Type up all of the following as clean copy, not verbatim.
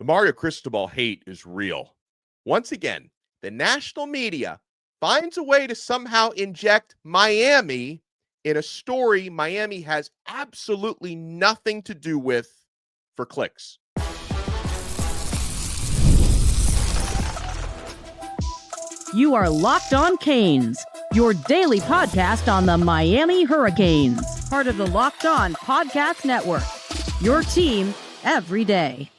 The Mario Cristobal hate is real. Once again, the national media finds a way to somehow inject Miami in a story Miami has absolutely nothing to do with for clicks. You are Locked On Canes, your daily podcast on the Miami Hurricanes, part of the Locked On Podcast Network, your team every day.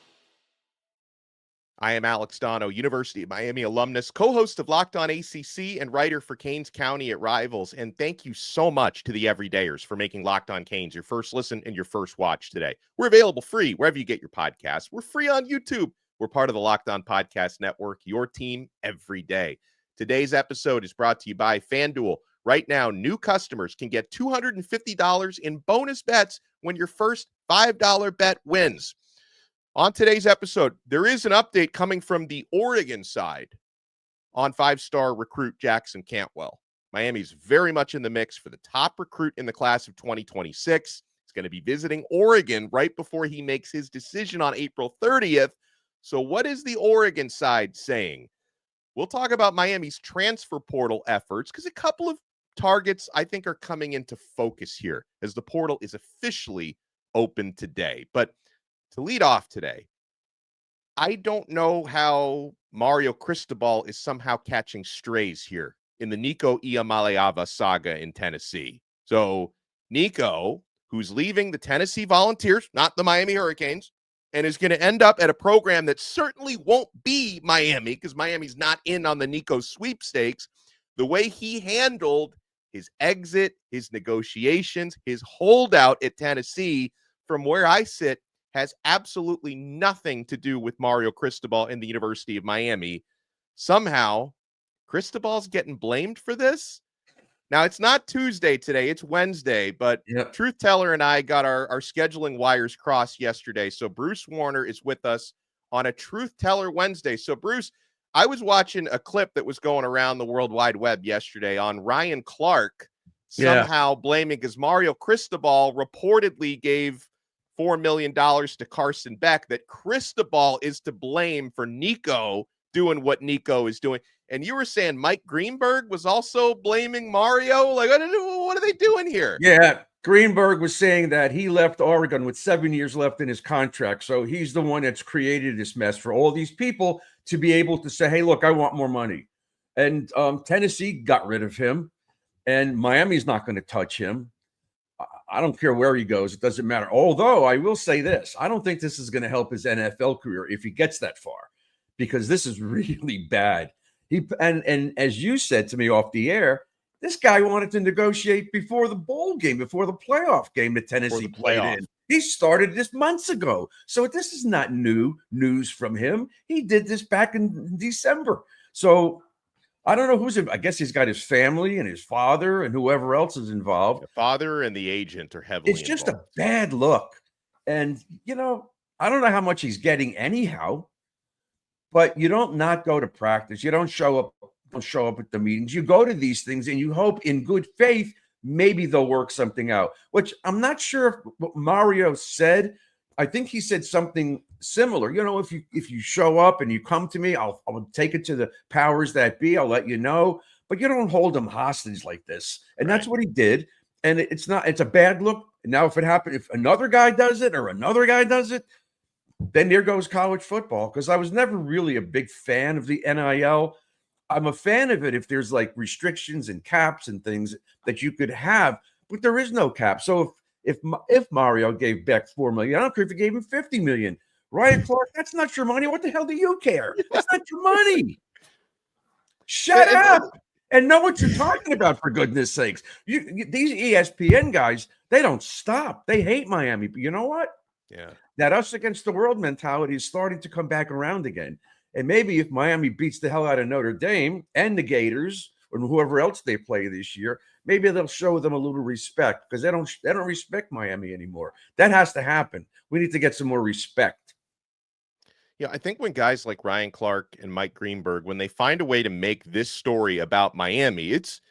I am Alex Donno, University of Miami alumnus, co-host of Locked On ACC, and writer for Canes County at Rivals. And thank you so much to the everydayers for making Locked On Canes your first listen and your first watch today. We're available free wherever you get your podcasts. We're free on YouTube. We're part of the Locked On Podcast Network, your team every day. Today's episode is brought to you by FanDuel. Right now, new customers can get $250 in bonus bets when your first $5 bet wins. On today's episode, there is an update coming from the Oregon side on five-star recruit Jackson Cantwell. Miami's very much in the mix for the top recruit in the class of 2026. He's going to be visiting Oregon right before he makes his decision on April 30th. So what is the Oregon side saying? We'll talk about Miami's transfer portal efforts because a couple of targets I think are coming into focus here as the portal is officially open today. But to lead off today, I don't know how Mario Cristobal is somehow catching strays here in the Nico Iamaleava saga in Tennessee. So Nico, who's leaving the Tennessee Volunteers, not the Miami Hurricanes, and is going to end up at a program that certainly won't be Miami because Miami's not in on the Nico sweepstakes. The way he handled his exit, his negotiations, his holdout at Tennessee, from where I sit, has absolutely nothing to do with Mario Cristobal and the University of Miami. Somehow, Cristobal's getting blamed for this. Now, it's not Tuesday today, it's Wednesday, but Truth Teller and I got our scheduling wires crossed yesterday. So Bruce Warner is with us on a Truth Teller Wednesday. So Bruce, I was watching a clip that was going around the World Wide Web yesterday on Ryan Clark somehow blaming, because Mario Cristobal reportedly gave $4 million to Carson Beck, that Cristobal is to blame for Nico doing what Nico is doing. And you were saying Mike Greenberg was also blaming Mario. Like, what are they doing here? Yeah, Greenberg was saying that he left Oregon with 7 years left in his contract. So he's the one that's created this mess for all these people to be able to say, hey, look, I want more money. And Tennessee got rid of him, and Miami's not going to touch him. I don't care where he goes. It doesn't matter. Although I will say this, I don't think this is going to help his NFL career if he gets that far, because this is really bad. And as you said to me off the air, this guy wanted to negotiate before the bowl game, before the playoff game that Tennessee played in. He started this months ago. So this is not new news from him. He did this back in December. So I don't know who's in. I guess he's got his family and his father and whoever else is involved. The father and the agent are heavily It's just involved. A bad look. And, I don't know how much he's getting anyhow, but you don't not go to practice. You don't show up at the meetings. You go to these things and you hope in good faith maybe they'll work something out, which I'm not sure if what Mario said. I think he said something similar. If you show up and you come to me, I'll take it to the powers that be. I'll let you know, but you don't hold them hostage like this. And That's what he did. And it's a bad look. Now, if another guy does it or another guy does it, then there goes college football. Because I was never really a big fan of the NIL. I'm a fan of it if there's like restrictions and caps and things that you could have, but there is no cap. So if Mario gave Beck $4 million, I don't care if he gave him $50 million. Ryan Clark, that's not your money. What the hell do you care? That's not your money. Shut up and know what you're talking about, for goodness sakes. These ESPN guys, they don't stop. They hate Miami. But you know what? Yeah. That us against the world mentality is starting to come back around again. And maybe if Miami beats the hell out of Notre Dame and the Gators or whoever else they play this year, maybe they'll show them a little respect, because they don't respect Miami anymore. That has to happen. We need to get some more respect. Yeah, I think when guys like Ryan Clark and Mike Greenberg, when they find a way to make this story about Miami, it's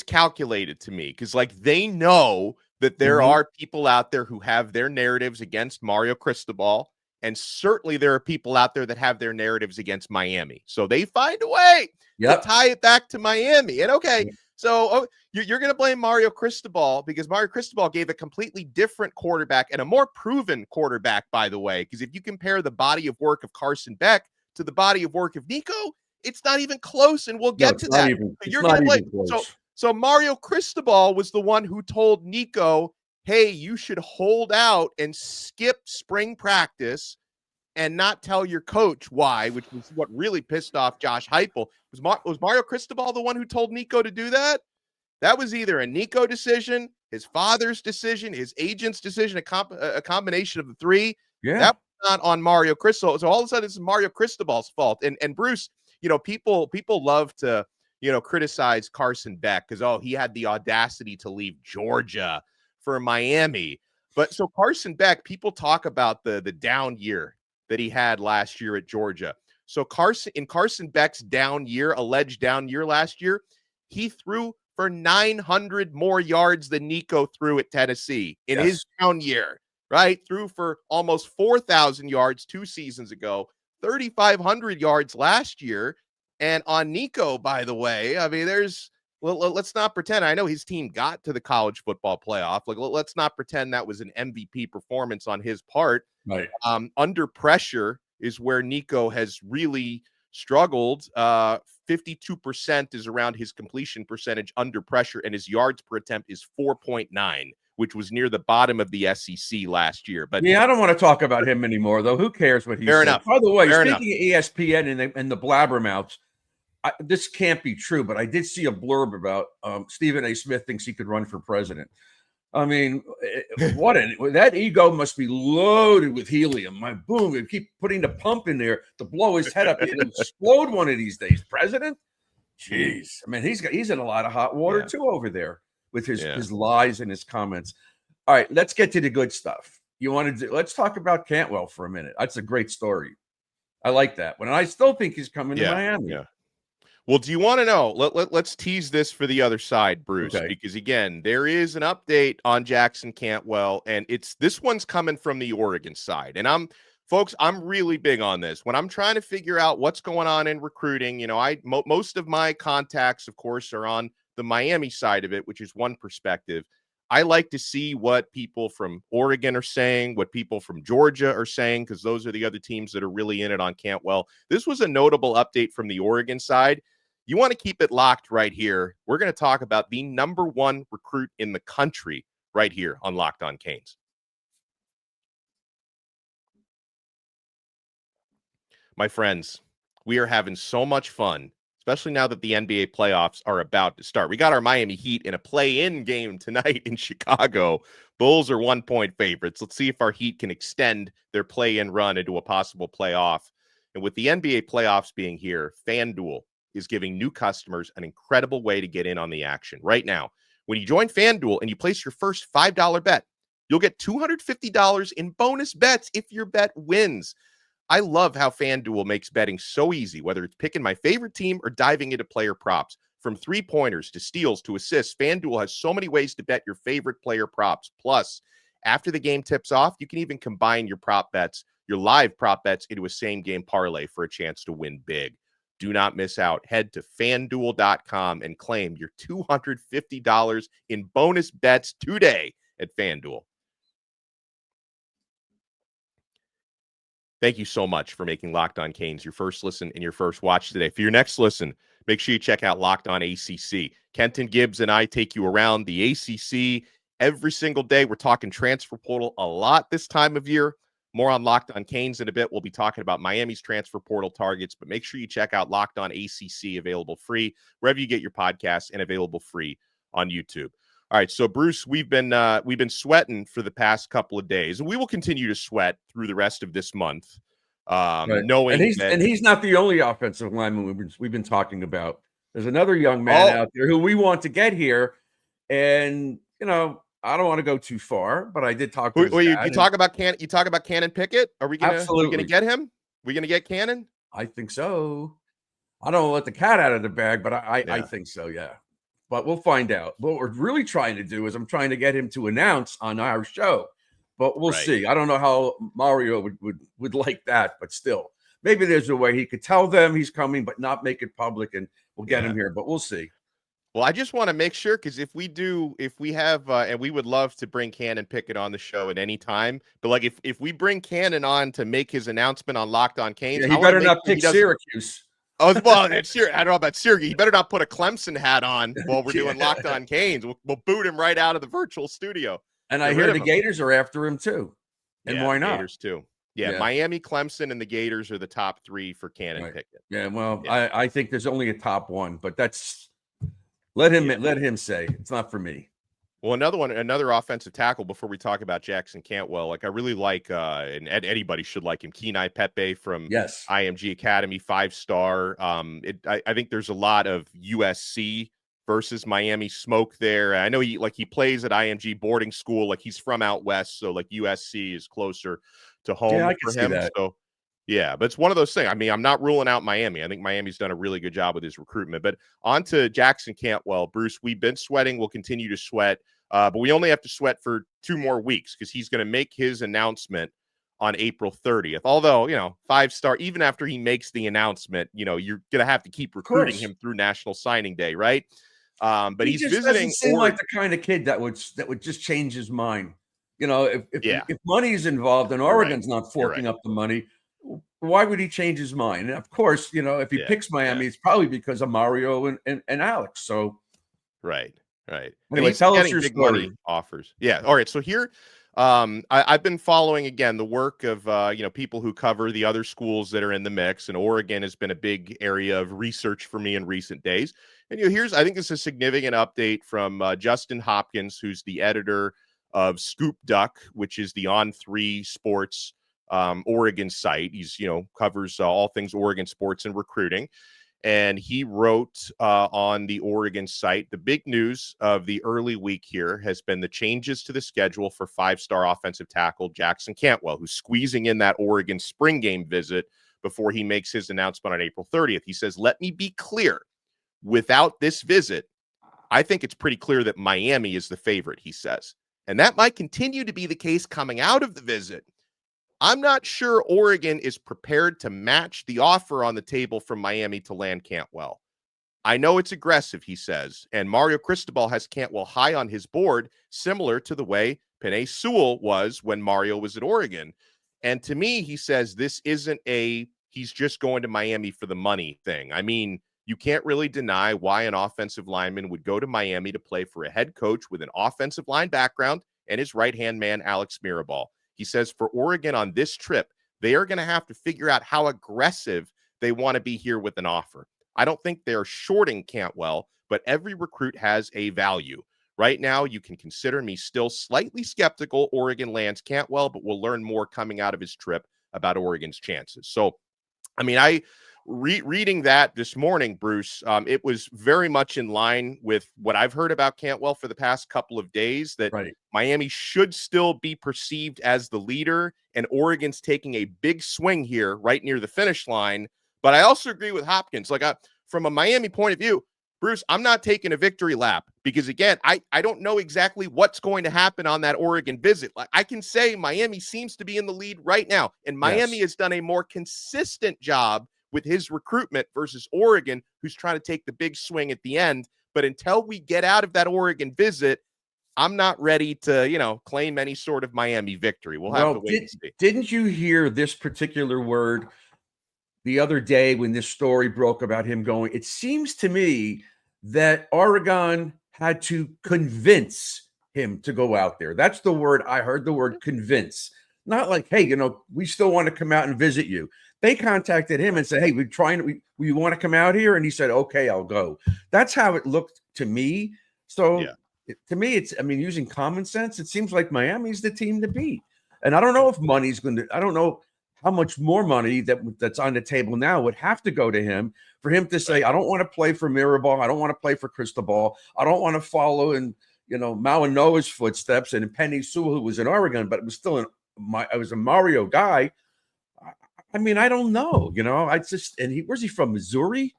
calculated to me, because like they know that there are people out there who have their narratives against Mario Cristobal And certainly there are people out there that have their narratives against Miami. So they find a way to tie it back to Miami. And so you're going to blame Mario Cristobal because Mario Cristobal gave a completely different quarterback and a more proven quarterback, by the way, because if you compare the body of work of Carson Beck to the body of work of Nico, it's not even close. And we'll get to that. You're going to blame. So Mario Cristobal was the one who told Nico, hey, you should hold out and skip spring practice and not tell your coach why, which was what really pissed off Josh Heupel. Was Mario Cristobal the one who told Nico to do that? That was either a Nico decision, his father's decision, his agent's decision, a combination of the three. Yeah. That was not on Mario Cristobal. So all of a sudden, it's Mario Cristobal's fault. And Bruce, people love to, criticize Carson Beck because, he had the audacity to leave Georgia for Miami. But so Carson Beck, people talk about the down year that he had last year at Georgia. So Carson Beck's alleged down year last year, he threw for 900 more yards than Nico threw at Tennessee in his down year, right? Threw for almost 4,000 yards 2 seasons ago, 3,500 yards last year. And on Nico, by the way, I mean, let's not pretend. I know his team got to the college football playoff. Let's not pretend that was an MVP performance on his part. Right. Under pressure is where Nico has really struggled. 52% is around his completion percentage under pressure, and his yards per attempt is 4.9, which was near the bottom of the SEC last year. But I don't want to talk about him anymore, though. Who cares what he said? Enough. By the way, speaking of ESPN and the blabbermouths, this can't be true, but I did see a blurb about Stephen A. Smith thinks he could run for president. I mean, that ego must be loaded with helium. Boom, we keep putting the pump in there to blow his head up. He'll explode one of these days. President? Jeez. I mean, he's in a lot of hot water too over there with his lies and his comments. All right, let's get to the good stuff. Let's talk about Cantwell for a minute. That's a great story. I like that one. And I still think he's coming to Miami. Yeah. Well, do you want to know? Let's tease this for the other side, Bruce, because again, there is an update on Jackson Cantwell, and this one's coming from the Oregon side. And I'm really big on this. When I'm trying to figure out what's going on in recruiting, most of my contacts, of course, are on the Miami side of it, which is one perspective. I like to see what people from Oregon are saying, what people from Georgia are saying, because those are the other teams that are really in it on Cantwell. This was a notable update from the Oregon side. You want to keep it locked right here. We're going to talk about the number one recruit in the country right here on Locked On Canes. My friends, we are having so much fun, especially now that the NBA playoffs are about to start. We got our Miami Heat in a play-in game tonight in Chicago. Bulls are 1-point favorites. Let's see if our Heat can extend their play-in run into a possible playoff. And with the NBA playoffs being here, FanDuel is giving new customers an incredible way to get in on the action. Right now, when you join FanDuel and you place your first $5 bet, you'll get $250 in bonus bets if your bet wins. I love how FanDuel makes betting so easy, whether it's picking my favorite team or diving into player props. From three-pointers to steals to assists, FanDuel has so many ways to bet your favorite player props. Plus, after the game tips off, you can even combine your live prop bets into a same-game parlay for a chance to win big. Do not miss out. Head to FanDuel.com and claim your $250 in bonus bets today at FanDuel. Thank you so much for making Locked On Canes your first listen and your first watch today. For your next listen, make sure you check out Locked On ACC. Kenton Gibbs and I take you around the ACC every single day. We're talking transfer portal a lot this time of year. More on Locked On Canes in a bit. We'll be talking about Miami's transfer portal targets, but make sure you check out Locked On ACC, available free wherever you get your podcasts and available free on YouTube. All right, so Bruce, we've been sweating for the past couple of days, and we will continue to sweat through the rest of this month. Knowing he's not the only offensive lineman we've been talking about. There's another young man out there who we want to get here, and I don't want to go too far, but I did talk to his dad. You talk about Cannon Pickett? Are we gonna get him? We gonna get Cannon? I think so. I don't want to let the cat out of the bag, but I think so, yeah. But we'll find out. What we're really trying to do is I'm trying to get him to announce on our show. but we'll see. I don't know how Mario would like that, but still, maybe there's a way he could tell them he's coming, but not make it public, and we'll get him here. But we'll see. Well, I just want to make sure, because if we have, and we would love to bring Cannon Pickett on the show at any time, but like if we bring Cannon on to make his announcement on Locked On Canes, he better not pick Syracuse. Oh, well, I don't know about Syracuse. He better not put a Clemson hat on while we're doing Locked On Canes. We'll boot him right out of the virtual studio. And I hear the Gators are after him too. And why not? Gators too. Yeah, Miami, Clemson, and the Gators are the top 3 for Cannon Pickett. Yeah, well, I think there's only a top 1, but that's let him say it's not for me. Well, another offensive tackle before we talk about Jackson Cantwell. Like, I really like, and anybody should like him, Kenai Pepe from IMG Academy, 5-star. I think there's a lot of USC versus Miami smoke there. I know he plays at IMG boarding school. Like, he's from out west, so like USC is closer to home for him. So yeah, but it's one of those things. I mean, I'm not ruling out Miami. I think Miami's done a really good job with his recruitment. But on to Jackson Cantwell. Bruce, we've been sweating. We'll continue to sweat. But we only have to sweat for 2 more weeks because he's going to make his announcement on April 30th. Although, 5-star, even after he makes the announcement, you're going to have to keep recruiting him through National Signing Day, right? But he's visiting. Doesn't seem like the kind of kid that would just change his mind. If money is involved and Oregon's not forking up the money, why would he change his mind? And of course, if he picks Miami, it's probably because of Mario and Alex. So, right. Anyway, tell us your story. Offers. Yeah. All right. So here, I've been following again the work of people who cover the other schools that are in the mix, and Oregon has been a big area of research for me in recent days. And I think this is a significant update from Justin Hopkins, who's the editor of Scoop Duck, which is the On3 Sports Oregon site. He's covers all things Oregon sports and recruiting. And he wrote on the Oregon site, the big news of the early week here has been the changes to the schedule for 5-star offensive tackle Jackson Cantwell, who's squeezing in that Oregon spring game visit before he makes his announcement on April 30th. He says, let me be clear. Without this visit, I think it's pretty clear that Miami is the favorite, he says. And that might continue to be the case coming out of the visit. I'm not sure Oregon is prepared to match the offer on the table from Miami to land Cantwell. I know it's aggressive, he says, and Mario Cristobal has Cantwell high on his board, similar to the way Pena was when Mario was at Oregon. And to me, he says this isn't he's just going to Miami for the money thing. I mean, you can't really deny why an offensive lineman would go to Miami to play for a head coach with an offensive line background and his right-hand man, Alex Mirabal. He says for Oregon on this trip, they are going to have to figure out how aggressive they want to be here with an offer. I don't think they're shorting Cantwell, but every recruit has a value. Right now, you can consider me still slightly skeptical Oregon lands Cantwell, but we'll learn more coming out of his trip about Oregon's chances. So, I mean, reading that this morning, Bruce, it was very much in line with what I've heard about Cantwell for the past couple of days, that Miami should still be perceived as the leader, and Oregon's taking a big swing here right near the finish line. But I also agree with Hopkins. Like, from a Miami point of view, Bruce, I'm not taking a victory lap because, again, I don't know exactly what's going to happen on that Oregon visit. Like, I can say Miami seems to be in the lead right now, and Miami has done a more consistent job with his recruitment versus Oregon, who's trying to take the big swing at the end. But until we get out of that Oregon visit, I'm not ready to, claim any sort of Miami victory. We'll have to wait and see. Didn't you hear this particular word the other day when this story broke about him going? It seems to me that Oregon had to convince him to go out there. That's the word I heard, the word convince. Not like, hey, we still want to come out and visit you. They contacted him and said, hey, we want to come out here? And he said, okay, I'll go. That's how it looked to me. So to me, using common sense, it seems like Miami's the team to beat. And I don't know if money's I don't know how much more money that's on the table now would have to go to him for him to say, I don't want to play for Mirabal. I don't want to play for Cristobal. I don't want to follow in, Mao and Noah's footsteps and Penny Sewell, who was in Oregon, but it was still I was a Mario guy. I mean, I don't know, where's he from? Missouri?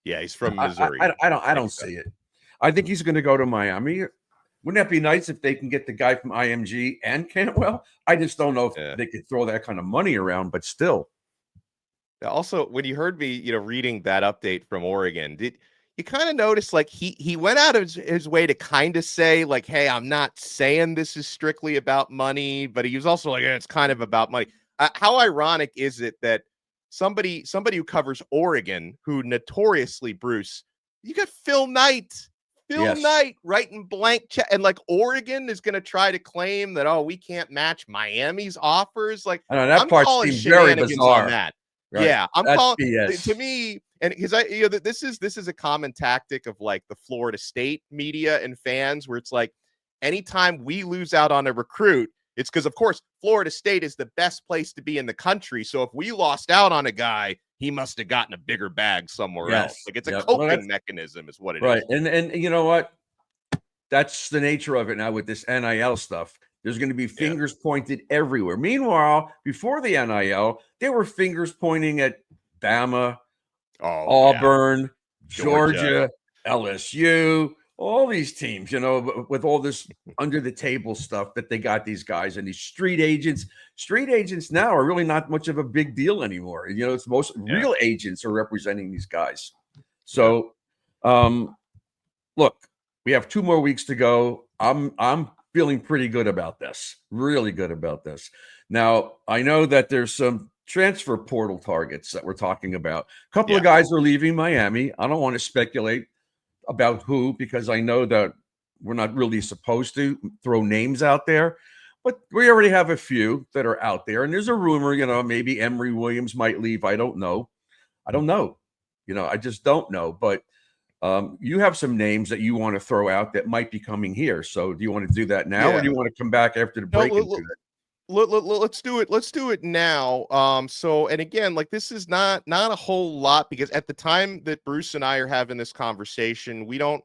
Yeah, he's from Missouri. I don't see it. I think he's going to go to Miami. Wouldn't that be nice if they can get the guy from IMG and Cantwell? I just don't know if they could throw that kind of money around, but still. Also, when you heard me, reading that update from Oregon, did you kind of notice like he went out of his way to kind of say like, hey, I'm not saying this is strictly about money, but he was also like, it's kind of about money. How ironic is it that somebody who covers Oregon, who notoriously, Bruce, you got Phil Knight writing blank check, and like Oregon is going to try to claim that, oh, we can't match Miami's offers. Like, I know that I'm part calling seems very shenanigans bizarre. on that. Right. Yeah, I'm That's calling BS. to me, and because this is a common tactic of like the Florida State media and fans, where it's like anytime we lose out on a recruit, it's because of course Florida State is the best place to be in the country. So if we lost out on a guy, he must have gotten a bigger bag somewhere else. Like it's a coping mechanism, is what it is. Right, and you know what? That's the nature of it now with this NIL stuff. There's going to be fingers pointed everywhere. Meanwhile, before the NIL, there were fingers pointing at Bama, Auburn, Georgia, LSU, all these teams, with all this under the table stuff that they got these guys and these street agents. Street agents now are really not much of a big deal anymore. It's most real agents are representing these guys. So, look, we have 2 more weeks to go. I'm feeling pretty good about this. Really good about this. Now, I know that there's some transfer portal targets that we're talking about. A couple of guys are leaving Miami. I don't want to speculate about who, because I know that we're not really supposed to throw names out there, but we already have a few that are out there. And there's a rumor, maybe Emory Williams might leave. I don't know. I just don't know. But you have some names that you want to throw out that might be coming here. So do you want to do that now, or do you want to come back after the break and do that? Let's do it. Let's do it now. So, and again, like this is not a whole lot, because at the time that Bruce and I are having this conversation, we don't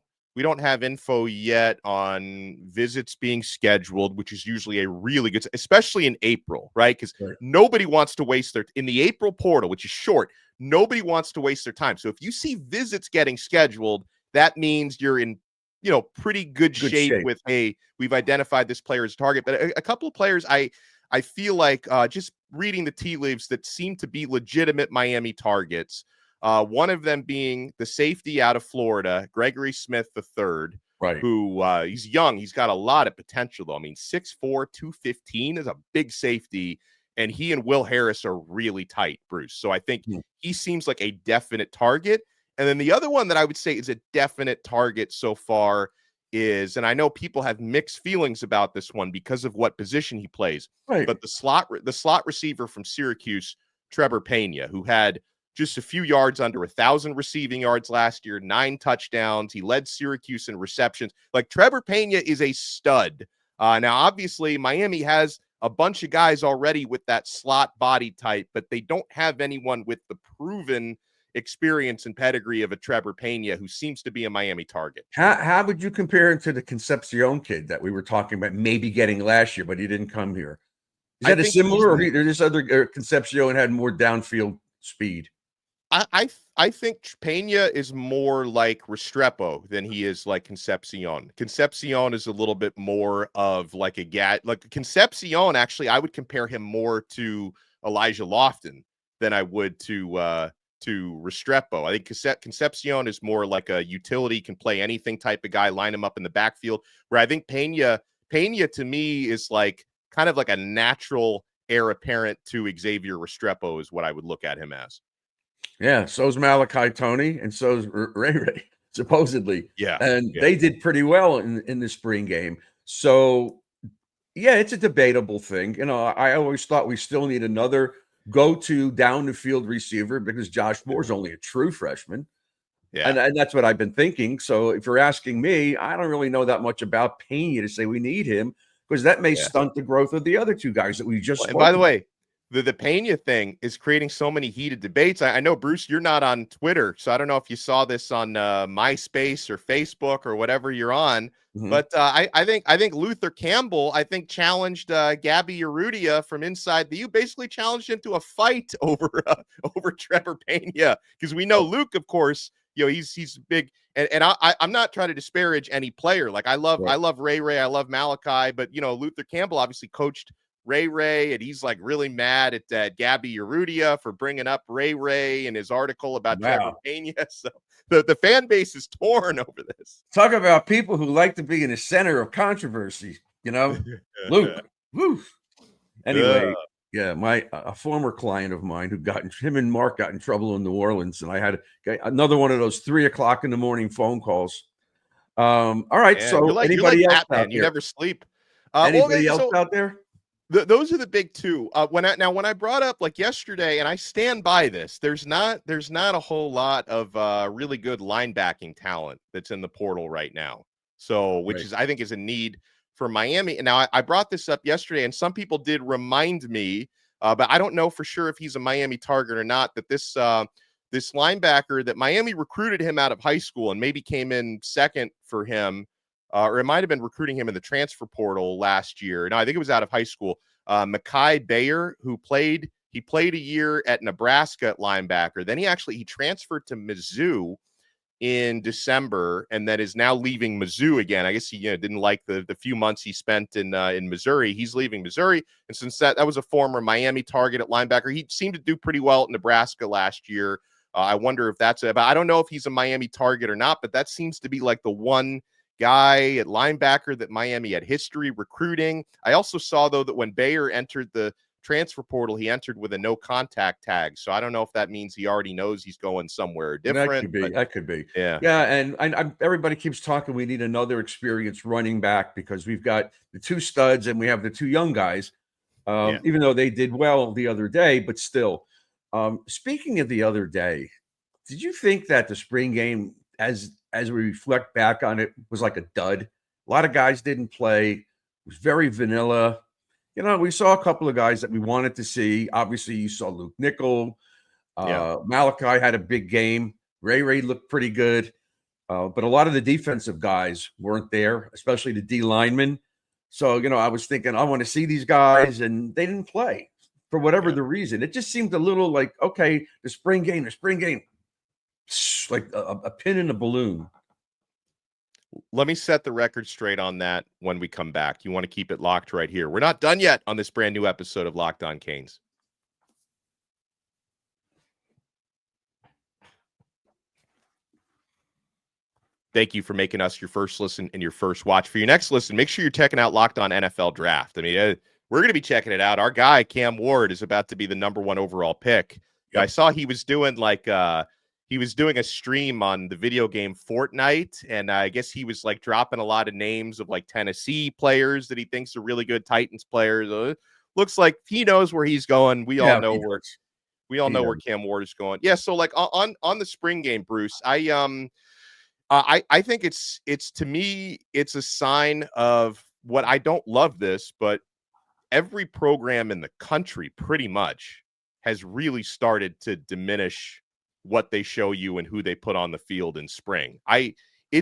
have info yet on visits being scheduled, which is usually a really good, especially in April, right? Because nobody wants to waste in the April portal, which is short. Nobody wants to waste their time. So if you see visits getting scheduled, that means you're in, pretty good shape with, hey, we've identified this player as a target. But a couple of players I feel like just reading the tea leaves that seem to be legitimate Miami targets. One of them being the safety out of Florida, Gregory Smith III, who he's young. He's got a lot of potential, though. I mean, 6'4", 215 is a big safety, and he and Will Harris are really tight, Bruce. So I think he seems like a definite target. And then the other one that I would say is a definite target so far is, and I know people have mixed feelings about this one because of what position he plays, but the slot receiver from Syracuse, Trevor Pena, who had just a few yards under 1,000 receiving yards last year, 9 touchdowns. He led Syracuse in receptions. Like, Trevor Pena is a stud. Now, obviously, Miami has a bunch of guys already with that slot body type, but they don't have anyone with the proven experience and pedigree of a Trevor Pena, who seems to be a Miami target. How would you compare him to the Concepcion kid that we were talking about maybe getting last year, but he didn't come here? Is that a similar, or this other Concepcion had more downfield speed? I think Pena is more like Restrepo than he is like Concepcion. Concepcion is a little bit more of like like Concepcion. Actually, I would compare him more to Elijah Lofton than I would to Restrepo. I think Concepcion is more like a utility, can play anything type of guy, line him up in the backfield, where I think Pena to me is like kind of like a natural heir apparent to Xavier Restrepo is what I would look at him as. Yeah, so's Malachi Tony, and so's Ray, supposedly. Yeah. And they did pretty well in the spring game. So, yeah, it's a debatable thing. I always thought we still need another go-to down-the-field receiver because Josh Moore's only a true freshman. Yeah. And that's what I've been thinking. So if you're asking me, I don't really know that much about Pena to say we need him, because that may stunt the growth of the other two guys that we just spoke about. And by the about. way, the Pena thing is creating so many heated debates. I know, Bruce, you're not on Twitter, so I don't know if you saw this on MySpace or Facebook or whatever you're on. Mm-hmm. But I think Luther Campbell, challenged Gabby Urrutia from inside the U, basically challenged him to a fight over Trevor Pena, because we know Luke, of course, he's big. And I'm not trying to disparage any player. Like I love Ray, I love Malachi, but Luther Campbell obviously coached Ray, and he's like really mad at Gabby Urrutia for bringing up Ray in his article about Trevor Pena. So the fan base is torn over this. Talk about people who like to be in the center of controversy, Luke. Woo. Anyway, a former client of mine him and Mark got in trouble in New Orleans, and I had another one of those 3:00 in the morning phone calls. All right, so anybody else out there? You never sleep. Anybody else out there? Those are the big two. When I brought up like yesterday, and I stand by this, there's not a whole lot of really good linebacking talent that's in the portal right now. So, which I think is a need for Miami. And now I brought this up yesterday, and some people did remind me, but I don't know for sure if he's a Miami target or not, that this linebacker that Miami recruited him out of high school and maybe came in second for him, or it might have been recruiting him in the transfer portal last year. No, I think it was out of high school. Mekhi Bayer, who played a year at Nebraska at linebacker. Then he transferred to Mizzou in December, and then is now leaving Mizzou again. I guess he didn't like the few months he spent in Missouri. He's leaving Missouri, and since that was a former Miami target at linebacker, he seemed to do pretty well at Nebraska last year. I wonder if but I don't know if he's a Miami target or not, but that seems to be like the one guy at linebacker that Miami had history recruiting. I also saw, though, that when Bayer entered the transfer portal, he entered with a no contact tag. So I don't know if that means he already knows he's going somewhere different. That could be. Yeah. Yeah. And everybody keeps talking, we need another experienced running back because we've got the two studs and we have the two young guys, even though they did well the other day, but still. Speaking of the other day, did you think that the spring game, as we reflect back on it, was like a dud? A lot of guys didn't play. It was very vanilla. We saw a couple of guys that we wanted to see. Obviously, you saw Luke Nickel. Malachi had a big game. Ray looked pretty good. But a lot of the defensive guys weren't there, especially the D linemen. So, I was thinking, I want to see these guys, and they didn't play for whatever the reason. It just seemed a little like, okay, the spring game, like a pin in a balloon. Let me set the record straight on that when we come back. You want to keep it locked right here. We're not done yet on this brand new episode of Locked On Canes. Thank you for making us your first listen and your first watch. For your next listen, make sure you're checking out Locked On NFL Draft. I mean, we're going to be checking it out. Our guy, Cam Ward, is about to be the #1 overall pick. Yep. I saw he was doing a stream on the video game Fortnite, and I guess he was like dropping a lot of names of like Tennessee players that he thinks are really good Titans players. Looks like he knows where he's going. We all know where Cam Ward is going. Yeah. So like on the spring game, Bruce, I think it's to me, it's a sign of what I don't love this, but every program in the country pretty much has really started to diminish what they show you and who they put on the field in spring. Do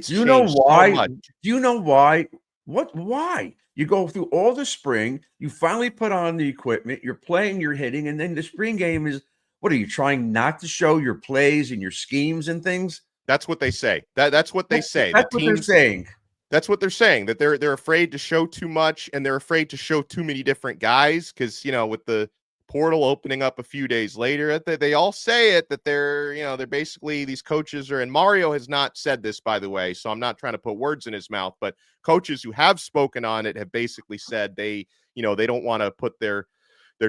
you know why? Do you know why? Why? You go through all the spring, you finally put on the equipment, you're playing, you're hitting, and then the spring game is, what are you trying not to show your plays and your schemes and things? That's what they say. That's what they say. That's what they're saying. That's what they're saying, that they're afraid to show too much and they're afraid to show too many different guys because, with the portal opening up a few days later, they all say it, that they're basically, these coaches are, and Mario has not said this, by the way, so I'm not trying to put words in his mouth, but coaches who have spoken on it have basically said they don't want to put their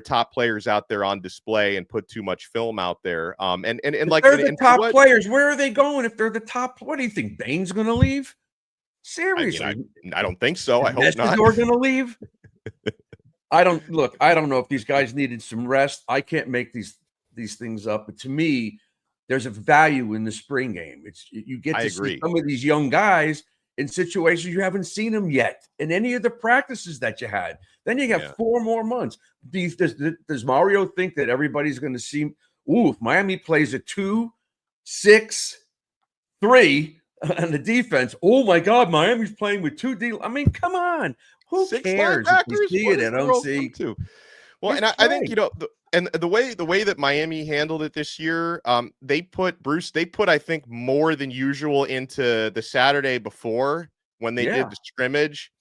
top players out there on display and put too much film out there. And like, they're the top players. Where are they going if they're the top? What do you think? Bane's going to leave? Seriously, I don't think so. I hope not. They're going to leave. I don't know if these guys needed some rest. I can't make these things up. But to me, there's a value in the spring game. You get to see some of these young guys in situations you haven't seen them yet in any of the practices that you had. Then you have 4 more months. Does Mario think that everybody's going to see? If Miami plays a 2-6-3 on the defense, oh my God, Miami's playing with 2 D. I mean, come on. Who cares if you see it? I don't see. Well, Just and I think, play. the way that Miami handled it this year, they put I think more than usual into the Saturday before when they Yeah. did the scrimmage.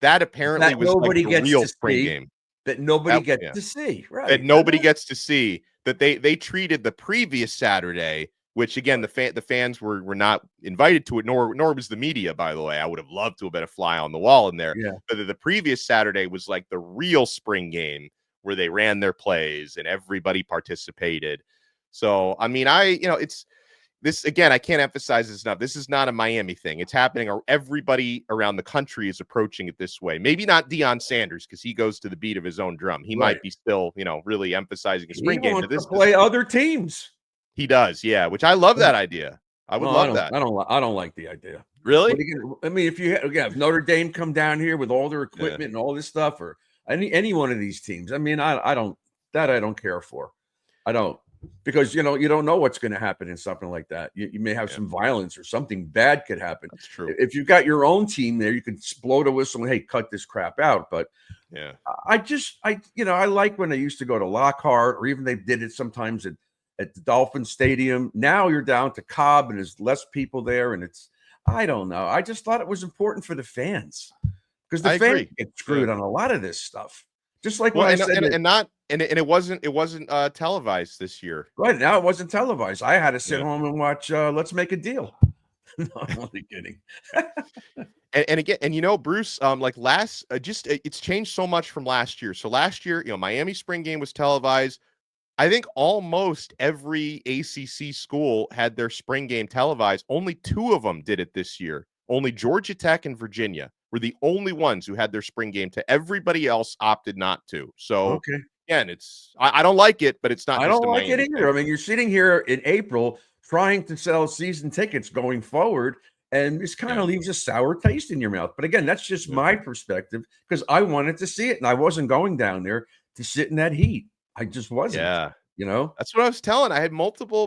That apparently That was like nobody the gets real to spring see. game. That nobody That gets yeah. to see. That Right. And nobody gets to see, that they treated the previous Saturday, which again the fans were not invited to it, nor was the media, by the way. I would have loved to have been a fly on the wall in there. yeah. But the previous Saturday was like the real spring game where they ran their plays and everybody participated. So I mean, it's this again, I can't emphasize this enough. This is not a Miami thing. It's happening. Everybody around the country is approaching it this way. Maybe not Deion Sanders because he goes to the beat of his own drum. He Right. might be still, really emphasizing a He spring game. wants But to this is play other teams. he does, yeah. Which I love that idea. I would No, love that. I don't like the idea. What Really? are you gonna, I mean, if Notre Dame come down here with all their Yeah. equipment and all this stuff, or any one of these teams, I mean, I don't care for. I don't, because you don't know what's going to happen in something like that. You may have Yeah. some violence or something bad could happen. That's true. If you've got your own team there, you can blow the whistle and hey, cut this crap out. But Yeah. I like when they used to go to Lockhart, or even they did it sometimes at the Dolphin Stadium. Now you're down to Cobb and there's less people there, and I don't know. I just thought it was important for the fans because the I fans agree. get screwed Yeah. on a lot of this stuff. Just like Well, when I said that, and it wasn't televised this year. right now it wasn't televised. I had to sit Yeah. home and watch Let's Make a Deal. No, I'm only kidding. And again, Bruce, like it's changed so much from last year. So last year, Miami spring game was televised. I think almost every ACC school had their spring game televised. Only 2 of them did it this year. Only Georgia Tech and Virginia were the only ones who had their spring game. Everybody else opted not to. So Okay. again, I don't like it, but it's not I just don't a like it Miami either. thing. I mean, you're sitting here in April trying to sell season tickets going forward, and this kind of leaves a sour taste in your mouth. But again, that's just my perspective because I wanted to see it, and I wasn't going down there to sit in that heat. I just wasn't. Yeah. You know, That's what I was telling. I had multiple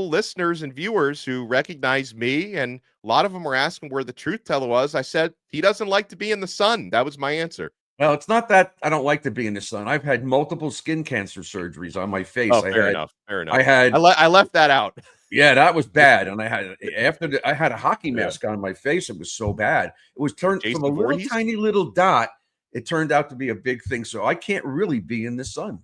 listeners and viewers who recognized me, and a lot of them were asking where the truth teller was. I said he doesn't like to be in the sun. That was my answer. well, it's not that I don't like to be in the sun. I've had multiple skin cancer surgeries on my face. Oh, fair enough. Fair enough. I had, I left that out. yeah, that was bad. And I had a hockey Yeah. mask on my face. It was so bad. It was turned Jason from a little Voorhees? tiny little dot. It turned out to be a big thing. So I can't really be in the sun.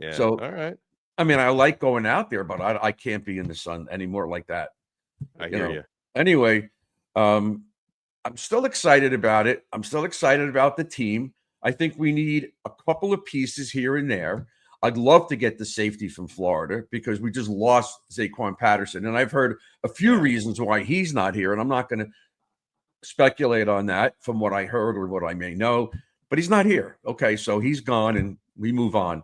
Yeah. So, all right. I mean, I like going out there, but I can't be in the sun anymore like that. I hear you. Anyway, I'm still excited about it. I'm still excited about the team. I think we need a couple of pieces here and there. I'd love to get the safety from Florida because we just lost Zaquan Patterson. And I've heard a few reasons why he's not here. And I'm not going to speculate on that from what I heard or what I may know, but he's not here. Okay. So he's gone and we move on.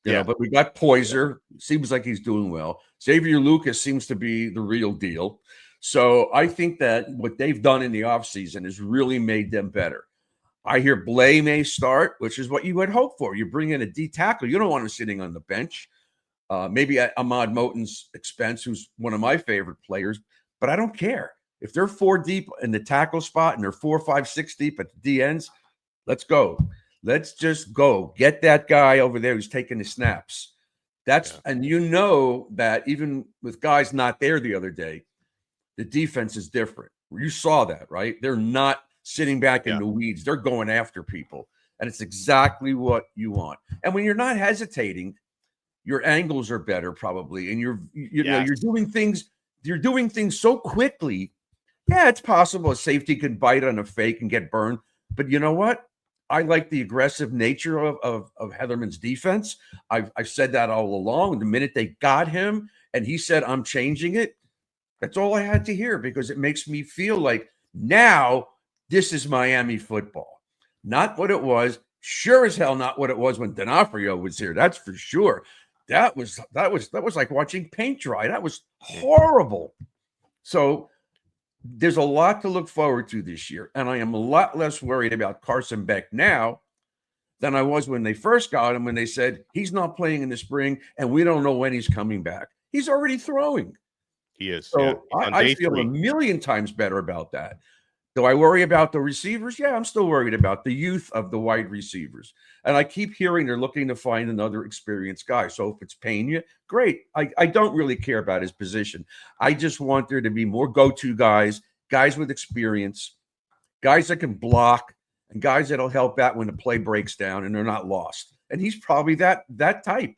You know, but we got Poyser. Seems like he's doing well. Xavier Lucas seems to be the real deal. So I think that what they've done in the offseason has really made them better. I hear Blay may start, which is what you would hope for. You bring in a D tackle. You don't want him sitting on the bench. Maybe at Ahmad Moten's expense, who's one of my favorite players, but I don't care. If they're 4 deep in the tackle spot and they're 4, 5, 6 deep at the D ends, let's go. Let's just go. Get that guy over there who's taking the snaps. And you know that even with guys not there the other day, the defense is different. You saw that, right? They're not sitting back in the weeds. They're going after people. And it's exactly what you want. And when you're not hesitating, your angles are better probably. And you're doing things so quickly. Yeah, it's possible a safety could bite on a fake and get burned. But you know what? I like the aggressive nature of Heatherman's defense. I've said that all along. The minute they got him and he said, I'm changing it, that's all I had to hear because it makes me feel like now this is Miami football. Not what it was. Sure as hell not what it was when D'Onofrio was here. That's for sure. That was like watching paint dry. That was horrible. So there's a lot to look forward to this year, and I am a lot less worried about Carson Beck now than I was when they first got him, when they said he's not playing in the spring and we don't know when he's coming back. He's already throwing. He is. So I feel 1,000,000 times better about that. Do I worry about the receivers? Yeah, I'm still worried about the youth of the wide receivers. And I keep hearing they're looking to find another experienced guy. So if it's Pena, great. I don't really care about his position. I just want there to be more go-to guys, guys with experience, guys that can block, and guys that'll help out when the play breaks down and they're not lost. And he's probably that type.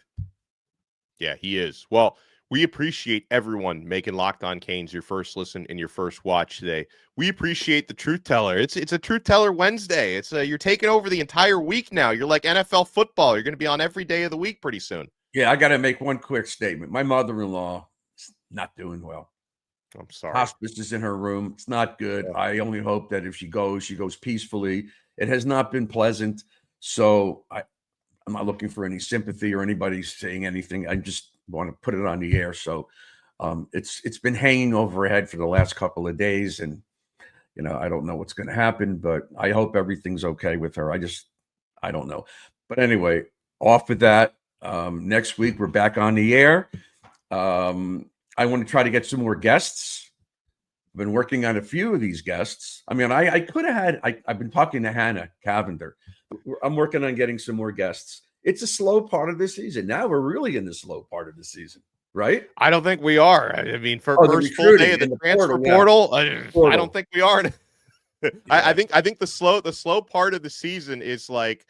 Yeah, he is. Well, we appreciate everyone making Locked On Canes your first listen and your first watch today. We appreciate the Truth Teller. It's a Truth Teller Wednesday. It's you're taking over the entire week now. You're like NFL football. You're going to be on every day of the week pretty soon. Yeah, I got to make one quick statement. My mother-in-law is not doing well. I'm sorry. Hospice is in her room. It's not good. I only hope that if she goes peacefully. It has not been pleasant. So I'm not looking for any sympathy or anybody saying anything. I just want to put it on the air. So it's been hanging over her head for the last couple of days. And, I don't know what's going to happen, but I hope everything's okay with her. I don't know. But anyway, off of that, next week we're back on the air. I want to try to get some more guests. I've been working on a few of these guests. I mean, I could have had, I've been talking to Hannah Cavender. I'm working on getting some more guests. It's a slow part of the season. Now we're really in the slow part of the season, right? I don't think we are. I mean, for first full day of the transfer portal, I don't think we are. Yeah. I think the slow part of the season is like,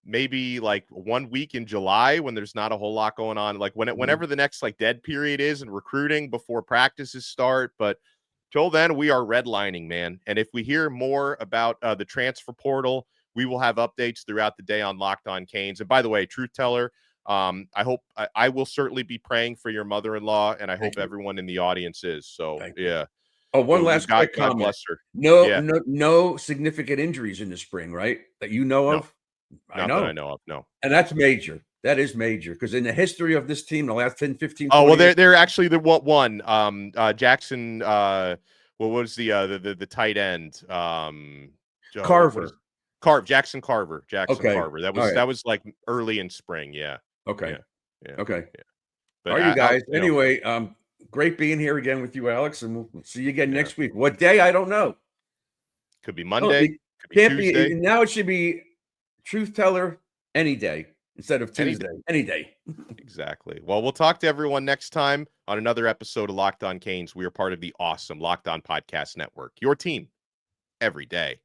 maybe like 1 week in July when there's not a whole lot going on, like whenever the next like dead period is in recruiting before practices start. But till then, we are redlining, man. And if we hear more about the transfer portal, we will have updates throughout the day on Locked On Canes. And by the way, Truth Teller, I will certainly be praying for your mother-in-law, and I hope everyone in the audience is. So yeah. Oh, one last quick God comment. bless her. No significant injuries in the spring, right? That you know of? Not that I know of, no. And that's major. That is major because in the history of this team, the last 10, 15, 20 well, years, they're actually the one. Jackson. What was the tight end? Carver. Jackson Carver. Carver. That was like early in spring. Yeah. Okay. Yeah. Okay. Yeah. But all right, you guys. Anyway, great being here again with you, Alex, and we'll see you again next week. What day? I don't know. Could be Monday. Could be Tuesday. Now it should be Truth Teller any day instead of Tuesday. Any day. Exactly. Well, we'll talk to everyone next time on another episode of Locked On Canes. We are part of the awesome Locked On Podcast Network. Your team every day.